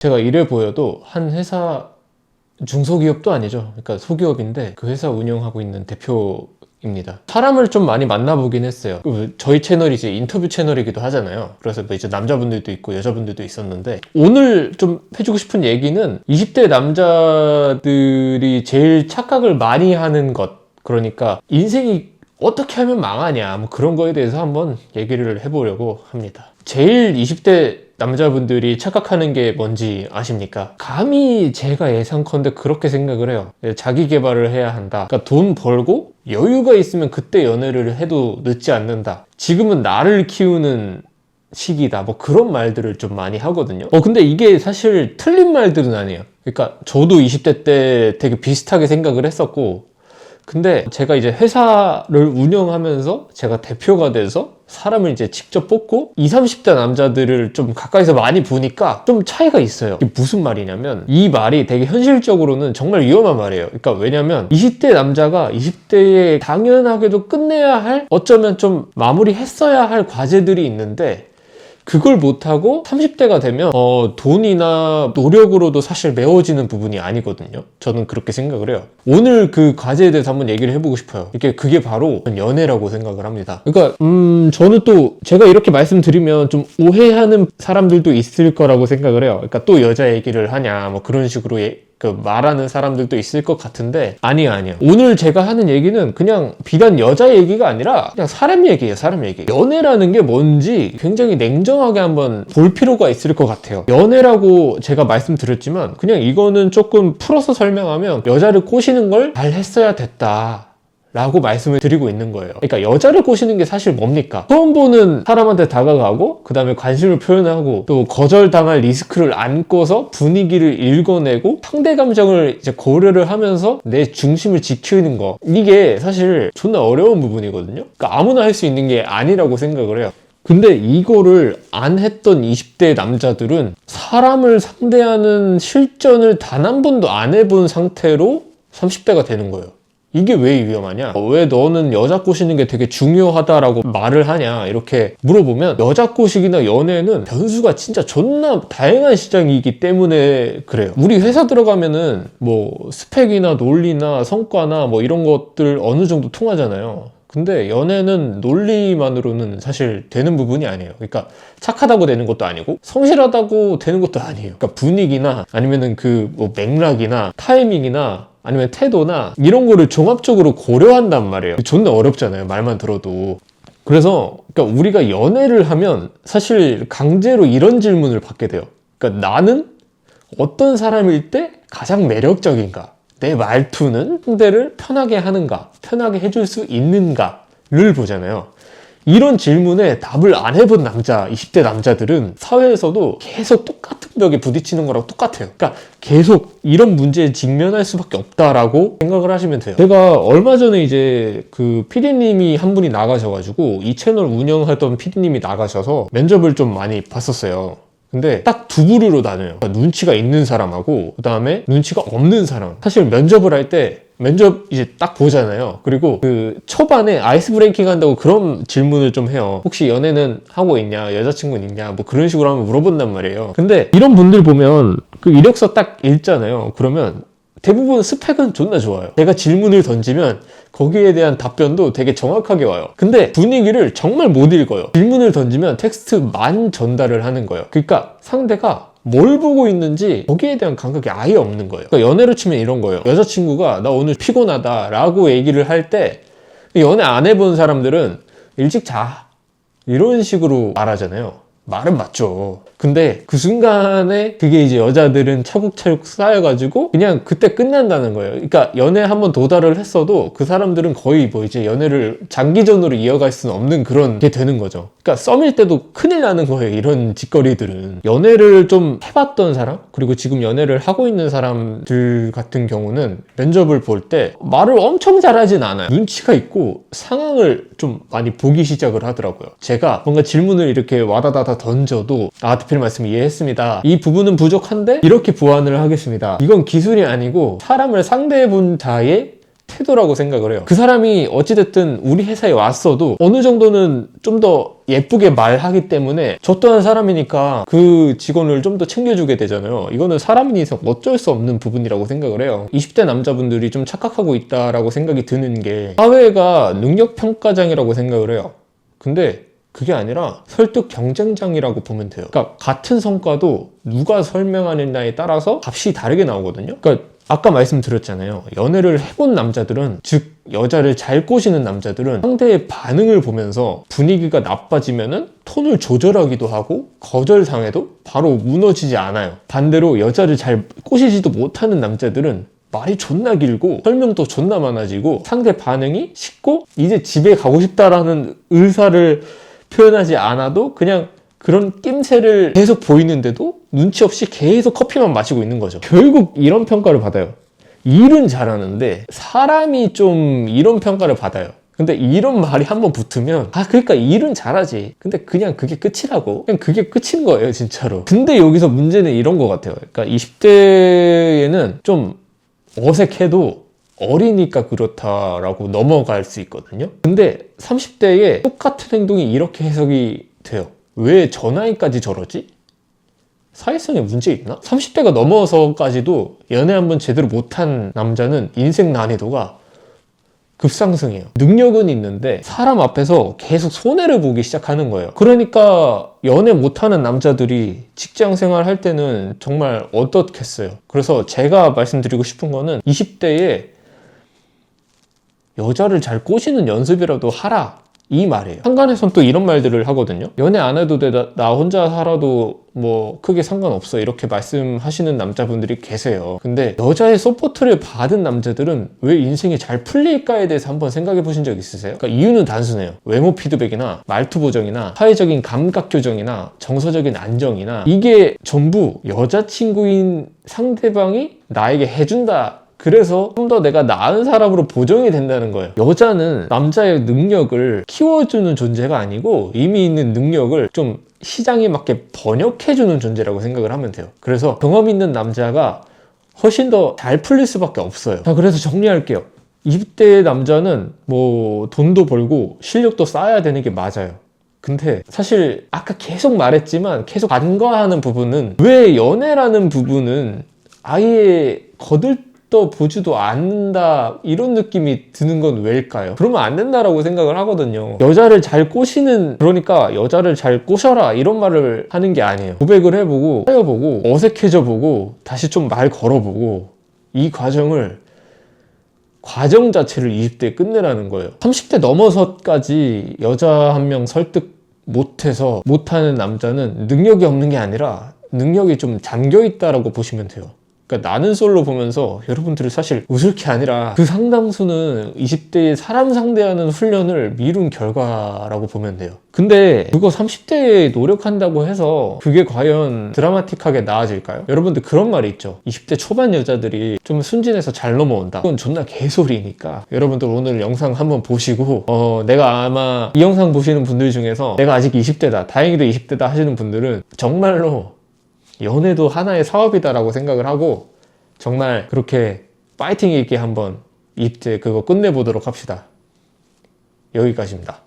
제가 이래 보여도 한 회사 중소기업도 아니죠. 그러니까 소기업인데 그 회사 운영하고 있는 대표입니다. 사람을 좀 많이 만나보긴 했어요. 저희 채널이 이제 인터뷰 채널이기도 하잖아요. 그래서 뭐 이제 남자분들도 있고 여자분들도 있었는데, 오늘 좀 해주고 싶은 얘기는 20대 남자들이 제일 착각을 많이 하는 것, 그러니까 인생이 어떻게 하면 망하냐, 뭐 그런 거에 대해서 한번 얘기를 해보려고 합니다. 제일 20대 남자분들이 착각하는 게 뭔지 아십니까? 감히 제가 예상컨대 그렇게 생각을 해요. 자기 개발을 해야 한다. 그러니까 돈 벌고 여유가 있으면 그때 연애를 해도 늦지 않는다. 지금은 나를 키우는 시기다. 뭐 그런 말들을 좀 많이 하거든요. 근데 이게 사실 틀린 말들은 아니에요. 그러니까 저도 20대 때 되게 비슷하게 생각을 했었고, 근데 제가 이제 회사를 운영하면서 제가 대표가 돼서 사람을 이제 직접 뽑고 20, 30대 남자들을 좀 가까이서 많이 보니까 좀 차이가 있어요. 이게 무슨 말이냐면, 이 말이 되게 현실적으로는 정말 위험한 말이에요. 그러니까 왜냐면 20대 남자가 20대에 당연하게도 끝내야 할, 어쩌면 좀 마무리했어야 할 과제들이 있는데, 그걸 못하고 30대가 되면 돈이나 노력으로도 사실 메워지는 부분이 아니거든요. 저는 그렇게 생각을 해요. 오늘 그 과제에 대해서 한번 얘기를 해보고 싶어요. 그게 바로 연애라고 생각을 합니다. 그러니까 저는 또 제가 이렇게 말씀드리면 좀 오해하는 사람들도 있을 거라고 생각을 해요. 그러니까 또 여자 얘기를 하냐, 뭐 그런 식으로 말하는 사람들도 있을 것 같은데, 아니에요. 오늘 제가 하는 얘기는 그냥 비단 여자 얘기가 아니라 그냥 사람 얘기예요. 사람 얘기. 연애라는 게 뭔지 굉장히 냉정하게 한번 볼 필요가 있을 것 같아요. 연애라고 제가 말씀드렸지만 그냥 이거는 조금 풀어서 설명하면, 여자를 꼬시는 걸 잘 했어야 됐다 라고 말씀을 드리고 있는 거예요. 그러니까 여자를 꼬시는 게 사실 뭡니까? 처음 보는 사람한테 다가가고, 그 다음에 관심을 표현하고, 또 거절당할 리스크를 안고서 분위기를 읽어내고 상대 감정을 이제 고려를 하면서 내 중심을 지키는 거, 이게 사실 존나 어려운 부분이거든요. 그러니까 아무나 할 수 있는 게 아니라고 생각을 해요. 근데 이거를 안 했던 20대 남자들은 사람을 상대하는 실전을 단 한 번도 안 해본 상태로 30대가 되는 거예요. 이게 왜 위험하냐? 왜 너는 여자 꼬시는 게 되게 중요하다라고 말을 하냐? 이렇게 물어보면, 여자 꼬시기나 연애는 변수가 진짜 존나 다양한 시장이기 때문에 그래요. 우리 회사 들어가면은 뭐 스펙이나 논리나 성과나 뭐 이런 것들 어느 정도 통하잖아요. 근데 연애는 논리만으로는 사실 되는 부분이 아니에요. 그러니까 착하다고 되는 것도 아니고 성실하다고 되는 것도 아니에요. 그러니까 분위기나 아니면은 뭐 맥락이나 타이밍이나 아니면 태도나 이런 거를 종합적으로 고려한단 말이에요. 존나 어렵잖아요, 말만 들어도. 그래서 그러니까 우리가 연애를 하면 사실 강제로 이런 질문을 받게 돼요. 그러니까 나는 어떤 사람일 때 가장 매력적인가? 내 말투는 상대를 편하게 하는가? 편하게 해줄 수 있는가를 보잖아요. 이런 질문에 답을 안 해본 남자, 20대 남자들은 사회에서도 계속 똑같은 벽에 부딪히는 거랑 똑같아요. 그러니까 계속 이런 문제에 직면할 수밖에 없다라고 생각을 하시면 돼요. 제가 얼마 전에 이제 그 PD님이 한 분이 나가셔가지고, 이 채널 운영하던 PD님이 나가셔서 면접을 좀 많이 봤었어요. 근데 딱 두 부류로 나눠요. 그러니까 눈치가 있는 사람하고 그 다음에 눈치가 없는 사람. 사실 면접을 할 때 면접 이제 딱 보잖아요. 그리고 그 초반에 아이스 브레이킹 한다고 그런 질문을 좀 해요. 혹시 연애는 하고 있냐? 여자친구는 있냐? 뭐 그런 식으로 한번 물어본단 말이에요. 근데 이런 분들 보면 그 이력서 딱 읽잖아요. 그러면 대부분 스펙은 존나 좋아요. 제가 질문을 던지면 거기에 대한 답변도 되게 정확하게 와요. 근데 분위기를 정말 못 읽어요. 질문을 던지면 텍스트만 전달을 하는 거예요. 그러니까 상대가 뭘 보고 있는지 거기에 대한 감각이 아예 없는 거예요. 그러니까 연애로 치면 이런 거예요. 여자친구가 나 오늘 피곤하다 라고 얘기를 할 때, 연애 안 해본 사람들은 일찍 자 이런 식으로 말하잖아요. 말은 맞죠. 근데 그 순간에 그게 이제 여자들은 차곡차곡 쌓여가지고 그냥 그때 끝난다는 거예요. 그러니까 연애 한번 도달을 했어도 그 사람들은 거의 뭐 이제 연애를 장기전으로 이어갈 수는 없는 그런 게 되는 거죠. 그러니까 썸일 때도 큰일 나는 거예요, 이런 짓거리들은. 연애를 좀 해봤던 사람, 그리고 지금 연애를 하고 있는 사람들 같은 경우는 면접을 볼 때 말을 엄청 잘하진 않아요. 눈치가 있고 상황을 좀 많이 보기 시작을 하더라고요. 제가 뭔가 질문을 이렇게 와다다다 던져도, 대표님 말씀 이해했습니다. 이 부분은 부족한데 이렇게 보완을 하겠습니다. 이건 기술이 아니고 사람을 상대해 본 자의 태도라고 생각을 해요. 그 사람이 어찌됐든 우리 회사에 왔어도 어느 정도는 좀 더 예쁘게 말하기 때문에 저 또한 사람이니까 그 직원을 좀 더 챙겨주게 되잖아요. 이거는 사람인 이상 어쩔 수 없는 부분이라고 생각을 해요. 20대 남자분들이 좀 착각하고 있다라고 생각이 드는 게 사회가 능력평가장이라고 생각을 해요. 근데 그게 아니라 설득 경쟁장이라고 보면 돼요. 그러니까 같은 성과도 누가 설명하느냐에 따라서 값이 다르게 나오거든요. 그러니까 아까 말씀드렸잖아요. 연애를 해본 남자들은, 즉 여자를 잘 꼬시는 남자들은 상대의 반응을 보면서 분위기가 나빠지면은 톤을 조절하기도 하고 거절당해도 바로 무너지지 않아요. 반대로 여자를 잘 꼬시지도 못하는 남자들은 말이 존나 길고 설명도 존나 많아지고 상대 반응이 식고 이제 집에 가고 싶다라는 의사를 표현하지 않아도 그냥 그런 낌새를 계속 보이는데도 눈치 없이 계속 커피만 마시고 있는 거죠. 결국 이런 평가를 받아요. 일은 잘하는데 사람이 좀 이런 평가를 받아요. 근데 이런 말이 한번 붙으면 그러니까 일은 잘하지. 근데 그냥 그게 끝이라고. 그냥 그게 끝인 거예요, 진짜로. 근데 여기서 문제는 이런 것 같아요. 그러니까 20대에는 좀 어색해도 어리니까 그렇다라고 넘어갈 수 있거든요. 근데 30대에 똑같은 행동이 이렇게 해석이 돼요. 왜 저 나이까지 저러지? 사회성에 문제 있나? 30대가 넘어서까지도 연애 한번 제대로 못한 남자는 인생 난이도가 급상승해요. 능력은 있는데 사람 앞에서 계속 손해를 보기 시작하는 거예요. 그러니까 연애 못하는 남자들이 직장 생활 할 때는 정말 어떻겠어요. 그래서 제가 말씀드리고 싶은 거는 20대에 여자를 잘 꼬시는 연습이라도 하라, 이 말이에요. 한간에선 또 이런 말들을 하거든요. 연애 안 해도 돼, 나 혼자 살아도 뭐 크게 상관없어, 이렇게 말씀하시는 남자분들이 계세요. 근데 여자의 서포트를 받은 남자들은 왜 인생이 잘 풀릴까에 대해서 한번 생각해 보신 적 있으세요? 그러니까 이유는 단순해요. 외모 피드백이나 말투 보정이나 사회적인 감각 교정이나 정서적인 안정이나 이게 전부 여자친구인 상대방이 나에게 해준다, 그래서 좀 더 내가 나은 사람으로 보정이 된다는 거예요. 여자는 남자의 능력을 키워주는 존재가 아니고 이미 있는 능력을 좀 시장에 맞게 번역해주는 존재라고 생각을 하면 돼요. 그래서 경험 있는 남자가 훨씬 더 잘 풀릴 수밖에 없어요. 자, 그래서 정리할게요. 20대 남자는 뭐 돈도 벌고 실력도 쌓아야 되는 게 맞아요. 근데 사실 아까 계속 말했지만 계속 간과하는 부분은, 왜 연애라는 부분은 아예 보지도 않는다, 이런 느낌이 드는 건 왜일까요? 그러면 안 된다라고 생각을 하거든요. 여자를 잘 꼬시는, 그러니까 여자를 잘 꼬셔라, 이런 말을 하는 게 아니에요. 고백을 해보고 사여보고 어색해져 보고 다시 좀 말 걸어보고, 이 과정 자체를 20대에 끝내라는 거예요. 30대 넘어서까지 여자 한 명 설득 못해서 못하는 남자는 능력이 없는 게 아니라 능력이 좀 잠겨있다라고 보시면 돼요. 그러니까 나는 솔로 보면서 여러분들이 사실 웃을 게 아니라 그 상당수는 20대에 사람 상대하는 훈련을 미룬 결과라고 보면 돼요. 근데 그거 30대에 노력한다고 해서 그게 과연 드라마틱하게 나아질까요? 여러분들 그런 말이 있죠. 20대 초반 여자들이 좀 순진해서 잘 넘어온다. 그건 존나 개소리니까 여러분들 오늘 영상 한번 보시고 내가 아마 이 영상 보시는 분들 중에서 내가 아직 20대다, 다행히도 20대다 하시는 분들은 정말로 연애도 하나의 사업이다라고 생각을 하고 정말 그렇게 파이팅 있게 한번 20대 그거 끝내보도록 합시다. 여기까지입니다.